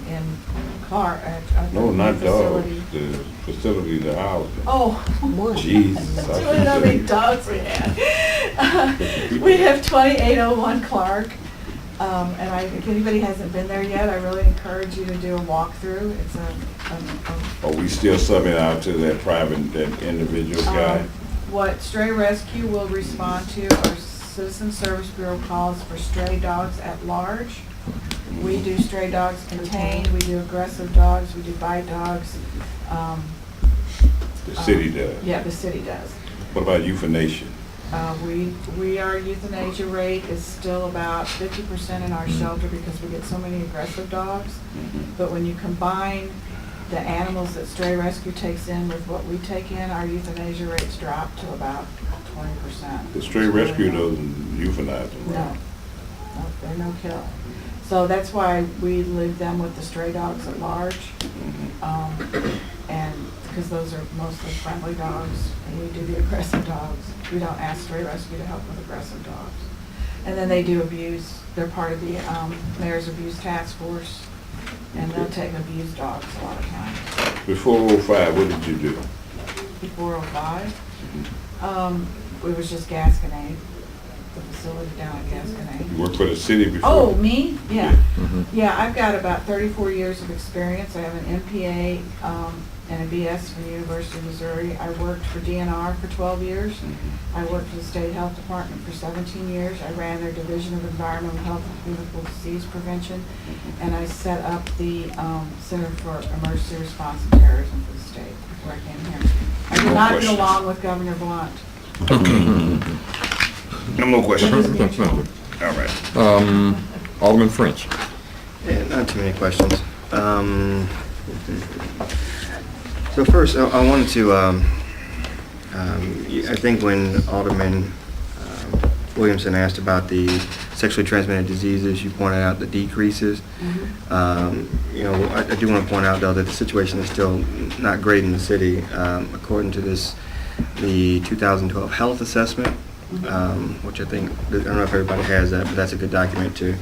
in Clark at No, the not facility. dogs. The facility, the house. Oh, Jesus. do you know how many dogs we had? We have 2801 Clark. And if anybody hasn't been there yet, I really encourage you to do a walkthrough. It's Are we still subbing out to that that individual guy? What Stray Rescue will respond to are Citizen Service Bureau calls for stray dogs at large. We do stray dogs contained, we do aggressive dogs, we do bite dogs. The city does? Yeah, the city does. What about euthanasia? Our euthanasia rate is still about 50% in our shelter because we get so many aggressive dogs. But when you combine the animals that Stray Rescue takes in with what we take in, our euthanasia rates drop to about 20%. The Stray Rescue doesn't euthanize them, right? No, they're no kill. So that's why we leave them with the stray dogs at large. And because those are mostly friendly dogs, and we do the aggressive dogs. We don't ask Stray Rescue to help with aggressive dogs. And then they do abuse. They're part of the Mayor's Abuse Task Force, and they'll take abused dogs a lot of times. Before 2005, what did you do? Before 2005, it was just Gasconade, the facility down at Gasconade. You worked for the city before? Oh, me? Yeah. Yeah, I've got about 34 years of experience. I have an MPA and a BS from the University of Missouri. I worked for DNR for 12 years. I worked for the State Health Department for 17 years. I ran their Division of Environmental Health and Communicable Disease Prevention. And I set up the Center for Emergency Response and Terrorism for the state before I came here. I did not get along with Governor Blunt. No more questions. All right. Alderman French. Yeah, not too many questions. So first, I wanted to, I think when Alderman Williamson asked about the sexually transmitted diseases, you pointed out the decreases. You know, I do want to point out, though, that the situation is still not great in the city. According to the 2012 health assessment, which I think, I don't know if everybody has that, but that's a good document to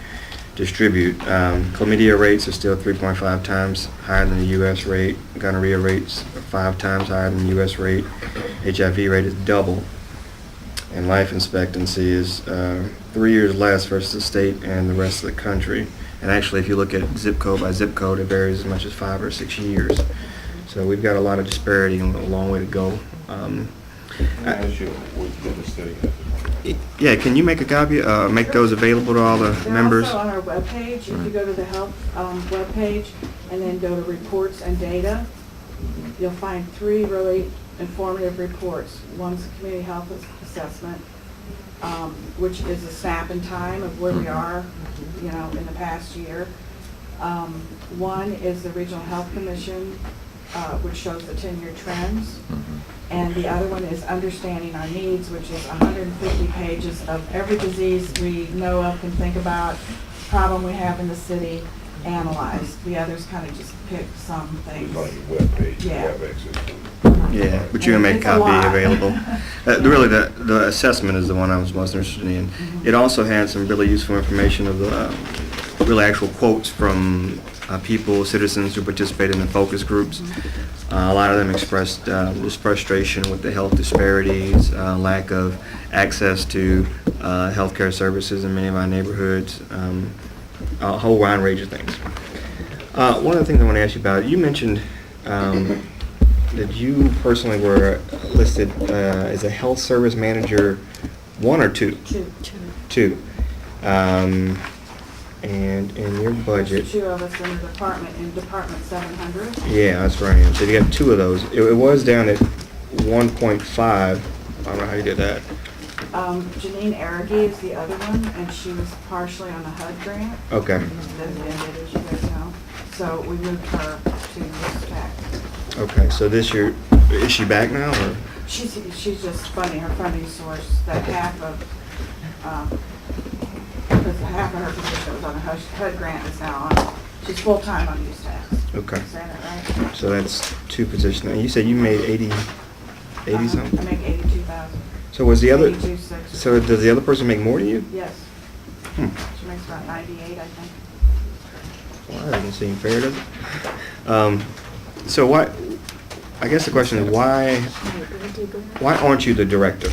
distribute. Chlamydia rates are still 3.5 times higher than the U.S. rate. Gonorrhea rates are 5 times higher than the U.S. rate. HIV rate is double. And life expectancy is 3 years less versus the state and the rest of the country. And actually, if you look at zip code by zip code, it varies as much as 5 or 6 years. So we've got a lot of disparity and a long way to go. Yeah, can you make a copy, make those available to all the members? They're also on our webpage. If you go to the health webpage and then go to reports and data, you'll find 3 really informative reports. One's a community health assessment, which is a snap in time of where we are, you know, in the past year. One is the Regional Health Commission, which shows the 10-year trends. And the other one is Understanding Our Needs, which is 150 pages of every disease we know of, can think about, problem we have in the city, analyzed. The others kind of just pick some things. On your webpage, you Yeah. have access to. Yeah, but you can make a It's a lot. copy available. Really, the assessment is the one I was most interested in. It also had some really useful information of the really actual quotes from people, citizens who participated in the focus groups. A lot of them expressed this frustration with the health disparities, lack of access to healthcare services in many of our neighborhoods, a whole wide range of things. One of the things I want to ask you about, you mentioned that you personally were listed as a health service manager 1 or 2? 2. And in your budget, 2 of us in the department, in Department 700. yeah, that's right. So you got 2 of those. It was down at 1.5. I don't know how you did that. Janine Arraghi is the other one, and she was partially on the HUD grant. Okay. That ended, as you guys know. So we moved her to this tax. Okay. So this year, is she back now, or? She's just funding her funding source. That half of her position was on the HUD grant is now on. She's full time on use tax. Okay. Saying that right? So that's 2 positions. And you said you made 80 something? I make 82,000. So was the other? 82,600. So does the other person make more than you? Yes. Hmm. She makes about 98, I think. Well, doesn't seem fair, does it? So why, I guess the question is, why aren't you the director?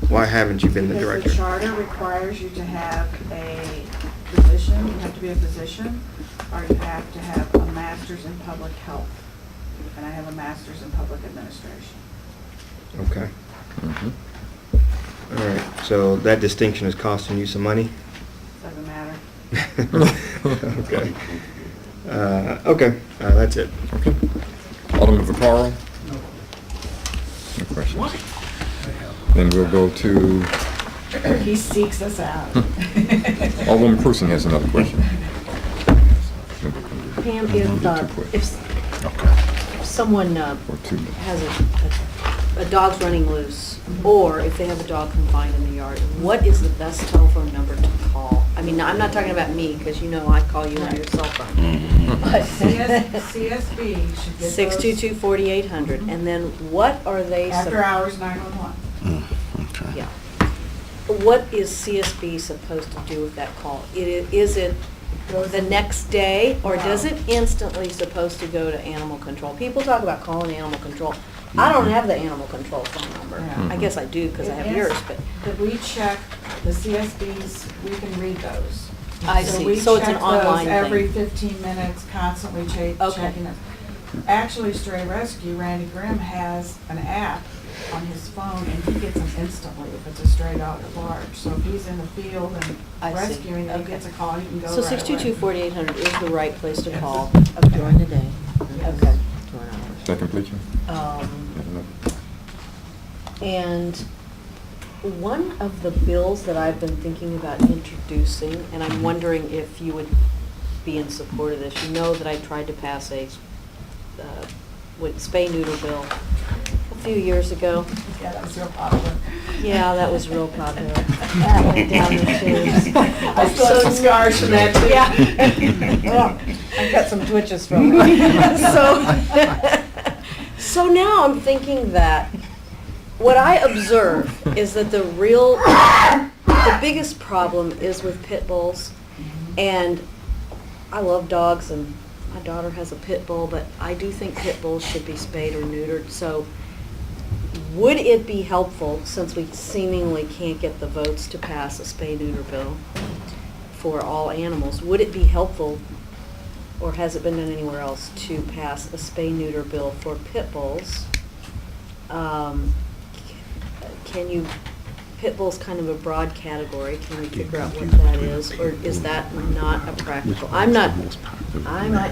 Why haven't you been the Because director? the charter requires you to have a position, you have to be a physician, or you have to have a master's in public health. And I have a master's in public administration. Okay. Mhm. All right, so that distinction is costing you some money? Doesn't matter. Okay. Okay, that's it. Okay. Alderman Vaccaro? No questions. Then we'll go to, He seeks us out. Alderman Cruzen has another question. Pam, Too quick. if someone Or 2 minutes. has a dog's running loose, or if they have a dog confined in the yard, what is the best telephone number to call? I mean, I'm not talking about me, because you know I call you on your cell phone. But CSB should get those 622-4800, and then what are they? after hours 911. Yeah. What is CSB supposed to do with that call? Is it the next day, or does it instantly supposed to go to animal control? People talk about calling animal control. I don't have the animal control phone number. Yeah. I guess I do, because I have yours, but. That we check the CSBs, we can read those. I see. So it's an online we check those every thing. 15 minutes, constantly Okay. checking it. Actually, Stray Rescue, Randy Grimm has an app on his phone, and he gets them instantly if it's a stray dog at large. So if he's in the field and I see. rescuing, he Okay. gets a call, he can go So right away. 622-4800 is the right place to Yes. call Okay. during the day? Okay. Second, please. And one of the bills that I've been thinking about introducing, and I'm wondering if you would be in support of this, you know that I tried to pass a spay-neuter bill a few years ago. Yeah, that was real popular. Yeah, that was real popular. That went down the tubes. I still have some scars from that, too. Yeah. Well, I got some twitches from it. So now I'm thinking that what I observe is that the biggest problem is with pit bulls. And I love dogs, and my daughter has a pit bull, but I do think pit bulls should be spayed or neutered. So would it be helpful, since we seemingly can't get the votes to pass a spay-neuter bill for all animals, would it be helpful, or has it been done anywhere else, to pass a spay-neuter bill for pit bulls? Can you, pit bull's kind of a broad category, can we figure out what that is, or is that not a practical? I might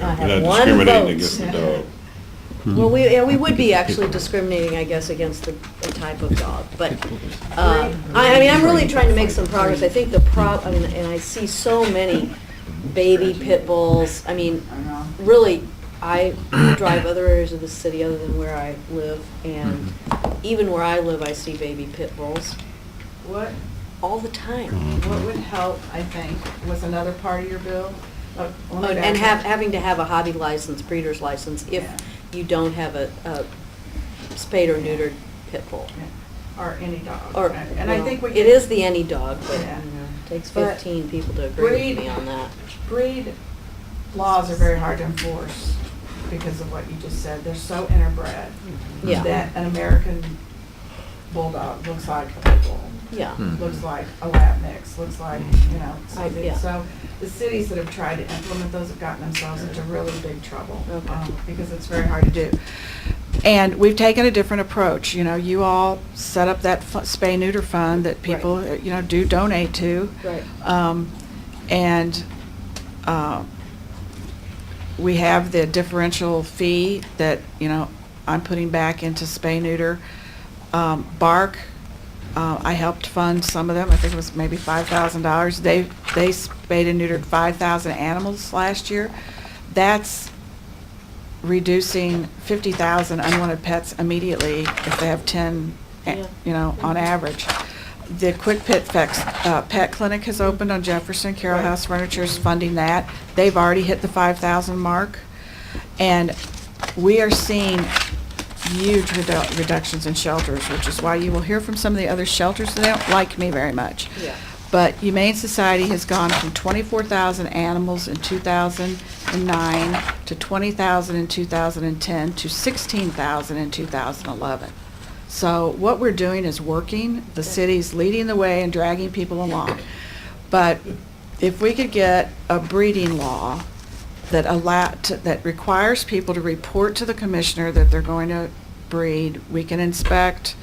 not have You're not one discriminating vote. against the dog. Well, we would be actually discriminating, I guess, against the type of dog, but, I mean, I'm really trying to make some progress. I think I mean, and I see so many baby pit bulls. I mean, I know. really, I drive other areas of the city other than where I live, and even where I live, I see baby pit bulls What all the time. What would help, I think, was another part of your bill. And having to have a hobby license, breeder's license, if you don't have a spayed or neutered pit bull. Or any dog. Or, And I think it is the any dog, but Yeah. it takes But 15 people to agree with me on that. Breed laws are very hard to enforce because of what you just said. They're so interbred. Yeah. That an American bulldog looks like a pit bull. Yeah. Looks like a lab mix, looks like, something. yeah. So the cities that have tried to implement those have gotten themselves into really big trouble. Okay. Because it's very hard to do. And we've taken a different approach. You all set up that spay-neuter fund that people, do donate to. Right. And we have the differential fee that, I'm putting back into spay-neuter. Bark, I helped fund some of them. I think it was maybe $5,000. They spayed and neutered 5,000 animals last year. That's reducing 50,000 unwanted pets immediately if they have 10, on average. The Quick Pet Clinic has opened on Jefferson. Carroll House Furniture is funding that. They've already hit the 5,000 mark. And we are seeing huge reductions in shelters, which is why you will hear from some of the other shelters that they don't like me very much. Yeah. But Humane Society has gone from 24,000 animals in 2000 2009 to 20,000 in 2010 to 16,000 in 2011. So what we're doing is working. The city's leading the way and dragging people along. But if we could get a breeding law that that requires people to report to the commissioner that they're going to breed, we can inspect,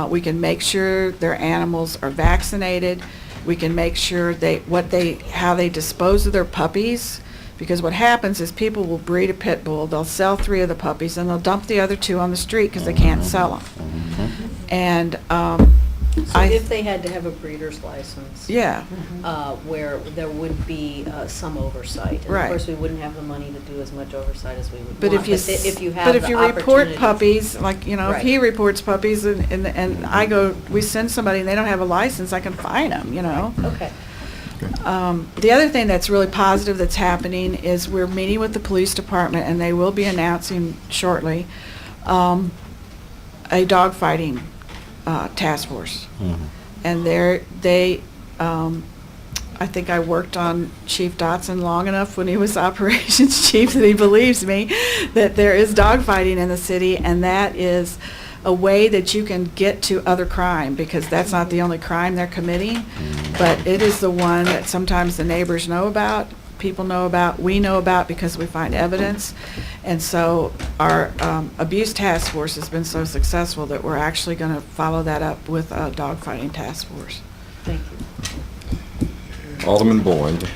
we can make sure their animals are vaccinated, we can make sure how they dispose of their puppies, because what happens is people will breed a pit bull, they'll sell 3 of the puppies, and they'll dump the other 2 on the street because they can't sell them. And So if they had to have a breeder's license. yeah, Where there would be some oversight. And Right. of course, we wouldn't have the money to do as much oversight as we would but want. if you have the report opportunity- puppies, like, if Right. he reports puppies and we send somebody and they don't have a license, I can fine them, Okay. The other thing that's really positive that's happening is we're meeting with the police department, and they will be announcing shortly a dogfighting task force. And I think I worked on Chief Dotson long enough when he was operations chief that he believes me that there is dogfighting in the city, and that is a way that you can get to other crime, because that's not the only crime they're committing, but it is the one that sometimes the neighbors know about, people know about, we know about because we find evidence. And so our abuse task force has been so successful that we're actually going to follow that up with a dogfighting task force. Thank you. Alderman Boyd.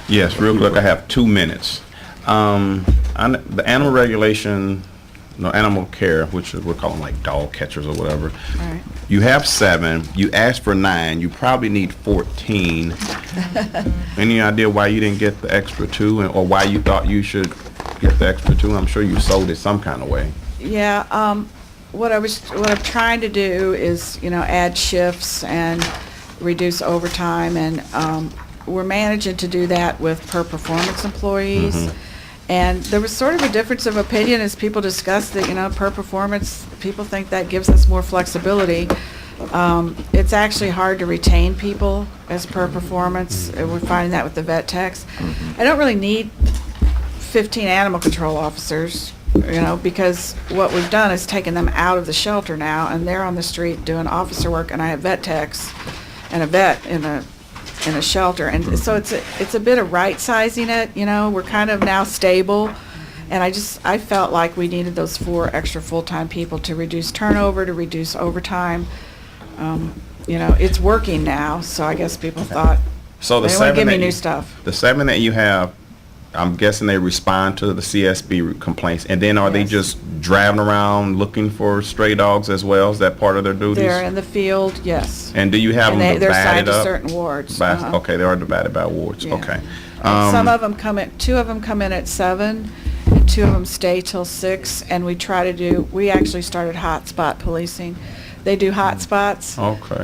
Yes, real quick, I have 2 minutes. The animal regulation, animal care, which we're calling like dog catchers or whatever. All right. You have 7, you asked for 9, you probably need 14. Any idea why you didn't get the extra 2, or why you thought you should get the extra 2? I'm sure you sold it some kind of way. Yeah, what I'm trying to do is, add shifts and reduce overtime, and we're managing to do that with per performance employees. And there was sort of a difference of opinion as people discussed that, per performance, people think that gives us more flexibility. It's actually hard to retain people as per performance. We're finding that with the vet techs. I don't really need 15 animal control officers, because what we've done is taken them out of the shelter now, and they're on the street doing officer work, and I have vet techs and a vet in a shelter. And so it's a bit of right sizing it, we're kind of now stable, and I felt like we needed those 4 extra full-time people to reduce turnover, to reduce overtime. It's working now, so I guess people thought So the they want to 7 give me that new you- stuff. The 7 that you have, I'm guessing they respond to the CSB complaints, and then are they Yes. just driving around looking for stray dogs as well? Is that part of their duties? They're in the field, yes. And do you have And them they're assigned divided to up? certain wards. Okay, they are divided by wards. Yeah. Okay. And some of them 2 of them come in at 7, and 2 of them stay till 6, and we actually started hotspot policing. They do hotspots. Okay.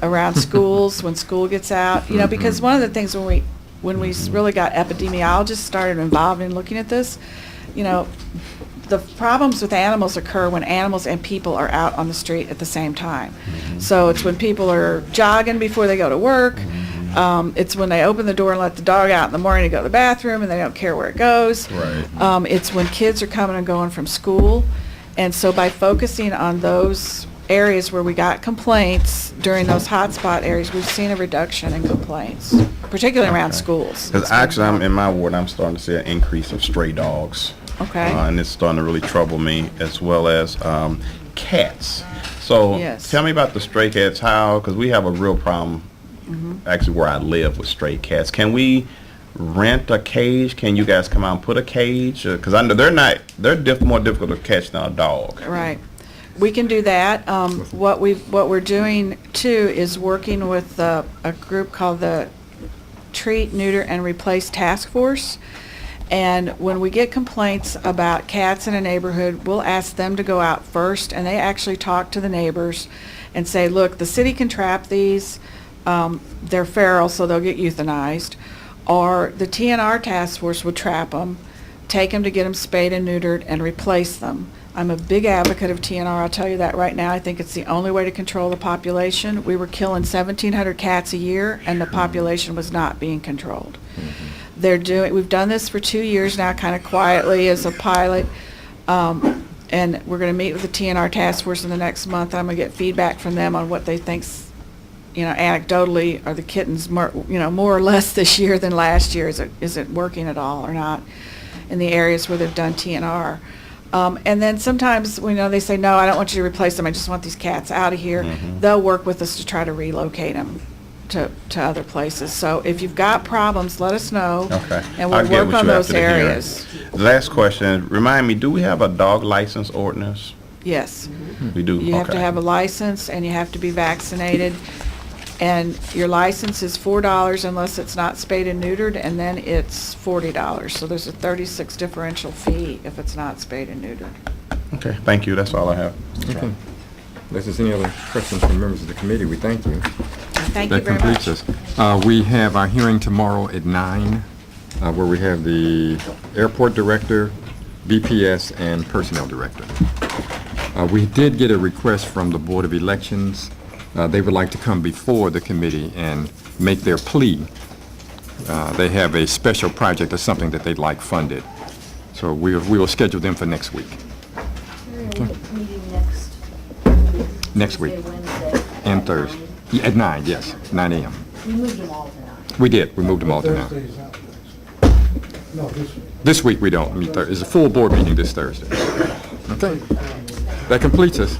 Around schools when school gets out, because one of the things when we really got epidemiologists started involved in looking at this, the problems with animals occur when animals and people are out on the street at the same time. So it's when people are jogging before they go to work. It's when they open the door and let the dog out in the morning to go to the bathroom and they don't care where it goes. Right. It's when kids are coming and going from school. And so by focusing on those areas where we got complaints during those hotspot areas, we've seen a reduction in complaints, particularly around schools. Because actually, I'm in my ward, I'm starting to see an increase of stray dogs. Okay. And it's starting to really trouble me, as well as cats. So Yes. tell me about the stray cats, because we have a real problem, actually, where I live with stray cats. Can we rent a cage? Can you guys come out and put a cage? Because I know they're more difficult to catch than a dog. Right. We can do that. What we're doing too is working with a group called the Treat, Neuter, and Replace Task Force. And when we get complaints about cats in a neighborhood, we'll ask them to go out first, and they actually talk to the neighbors and say, look, the city can trap these. They're feral, so they'll get euthanized. Or the TNR task force would trap them, take them to get them spayed and neutered, and replace them. I'm a big advocate of TNR, I'll tell you that right now. I think it's the only way to control the population. We were killing 1,700 cats a year, and the population was not being controlled. We've done this for 2 years now, kind of quietly as a pilot. And we're going to meet with the TNR task force in the next month. I'm going to get feedback from them on what they think's, anecdotally, are the kittens more or less this year than last year? Is it working at all or not in the areas where they've done TNR? And then sometimes, they say, no, I don't want you to replace them. I just want these cats out of here. Mhm. They'll work with us to try to relocate them to other places. So if you've got problems, let us know. Okay. And I'll we'll get work with on you those after the hearing. areas. Last question, remind me, do we have a dog license ordinance? Yes. We do, You have to okay. have a license and you have to be vaccinated. And your license is $4 unless it's not spayed and neutered, and then it's $40. So there's a 36 differential fee if it's not spayed and neutered. Okay, thank you, that's all I have. Okay. Unless there's any other questions from members of the committee, we thank you. Thank you That very much. completes us. We have our hearing tomorrow at 9, where we have the airport director, BPS, and personnel director. We did get a request from the Board of Elections. They would like to come before the committee and make their plea. They have a special project or something that they'd like funded. So we will schedule them for next week. Meeting next. Next week. Tuesday, Wednesday. And Thursday. Yeah, at 9, yes, 9 a.m. We moved them all tonight. We did. We moved them all to 9. Thursday's out next. No, this week. This week we don't meet. It's a full board meeting this Thursday. Okay. That completes us.